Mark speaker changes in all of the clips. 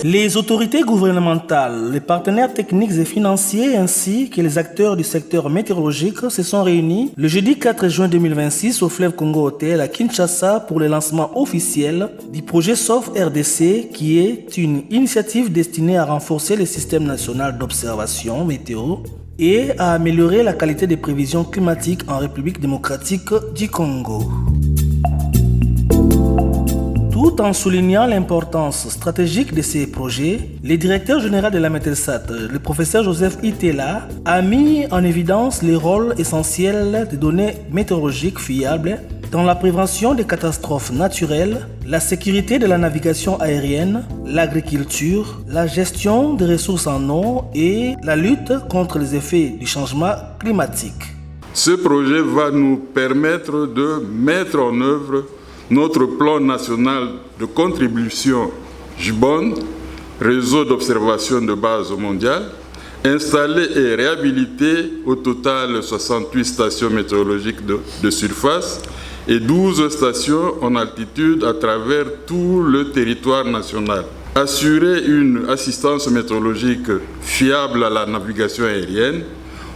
Speaker 1: Les autorités gouvernementales, les partenaires techniques et financiers ainsi que les acteurs du secteur météorologique se sont réunis le jeudi 4 juin 2026 au Fleuve Congo Hotel à Kinshasa pour le lancement officiel du projet SOF RDC qui est une initiative destinée à renforcer le système national d'observation météo et à améliorer la qualité des prévisions climatiques en République démocratique du Congo. Tout en soulignant l'importance stratégique de ces projets, le directeur général de la METELSAT, le professeur Joseph Itela, a mis en évidence les rôles essentiels des données météorologiques fiables dans la prévention des catastrophes naturelles, la sécurité de la navigation aérienne, l'agriculture, la gestion des ressources en eau et la lutte contre les effets du changement climatique.
Speaker 2: Ce projet va nous permettre de mettre en œuvre notre plan national de contribution JBON, réseau d'observation de base mondiale, installé et réhabilité au total 68 stations météorologiques de surface et 12 stations en altitude à travers tout le territoire national. Assurer une assistance météorologique fiable à la navigation aérienne,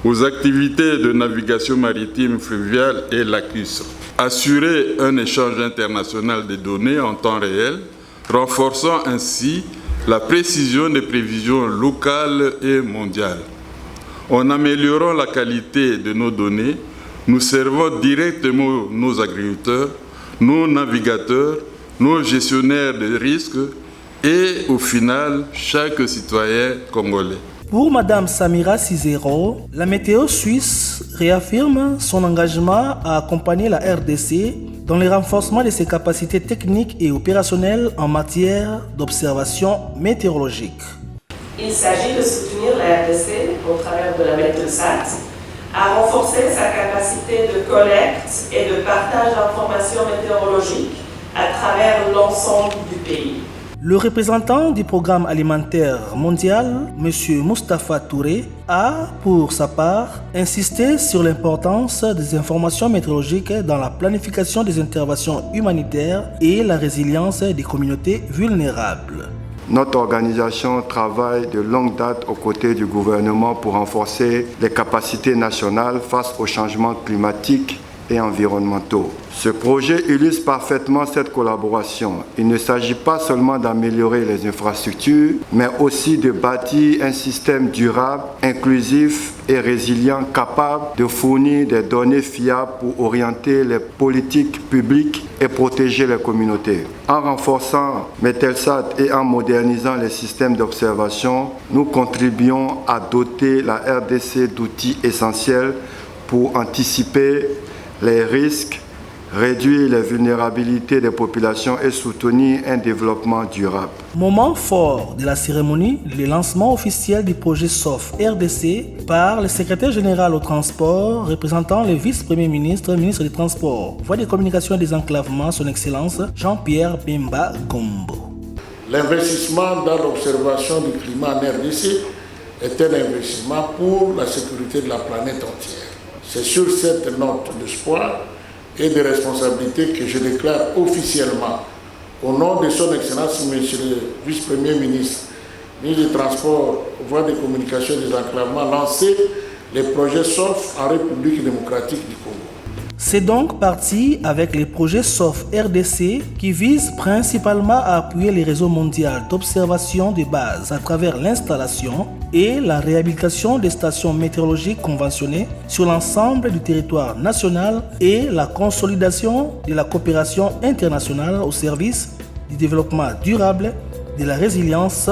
Speaker 2: aux activités de navigation maritime, fluviale et lacustre. Assurer un échange international des données en temps réel, renforçant ainsi la précision des prévisions locales et mondiales. En améliorant la qualité de nos données, nous servons directement nos agriculteurs, nos navigateurs, nos gestionnaires de risques et au final, chaque citoyen congolais.
Speaker 1: Pour Mme Samira Cizero, la météo suisse réaffirme son engagement à accompagner la RDC dans le renforcement de ses capacités techniques et opérationnelles en matière d'observation météorologique.
Speaker 3: Il s'agit de soutenir la RDC au travers de la METELSAT à renforcer sa capacité de collecte et de partage d'informations météorologiques à travers l'ensemble du pays.
Speaker 1: Le représentant du programme alimentaire mondial, M. Moustapha Touré, a, pour sa part, insisté sur l'importance des informations météorologiques dans la planification des interventions humanitaires et la résilience des communautés vulnérables.
Speaker 4: Notre organisation travaille de longue date aux côtés du gouvernement pour renforcer les capacités nationales face aux changements climatiques et environnementaux. Ce projet illustre parfaitement cette collaboration. Il ne s'agit pas seulement d'améliorer les infrastructures, mais aussi de bâtir un système durable, inclusif et résilient capable de fournir des données fiables pour orienter les politiques publiques et protéger les communautés. En renforçant METELSAT et en modernisant les systèmes d'observation, nous contribuons à doter la RDC d'outils essentiels pour anticiper les risques, réduire les vulnérabilités des populations et soutenir un développement durable.
Speaker 1: Moment fort de la cérémonie, le lancement officiel du projet SOF RDC par le secrétaire général au transport représentant le vice-premier ministre, ministre des Transports, voie des communications et des enclavements, son excellence Jean-Pierre Bemba Gombo.
Speaker 5: L'investissement dans l'observation du climat en RDC est un investissement pour la sécurité de la planète entière. C'est sur cette note d'espoir et de responsabilité que je déclare officiellement, au nom de son Excellence, Monsieur le Vice-Premier ministre, ministre des Transports, voies des communications et des enclavements, lancer les projets SOF en République démocratique du Congo.
Speaker 1: C'est donc parti avec les projets SOF RDC qui visent principalement à appuyer les réseaux mondiaux d'observation de base à travers l'installation et la réhabilitation des stations météorologiques conventionnées sur l'ensemble du territoire national et la consolidation de la coopération internationale au service du développement durable, de la résilience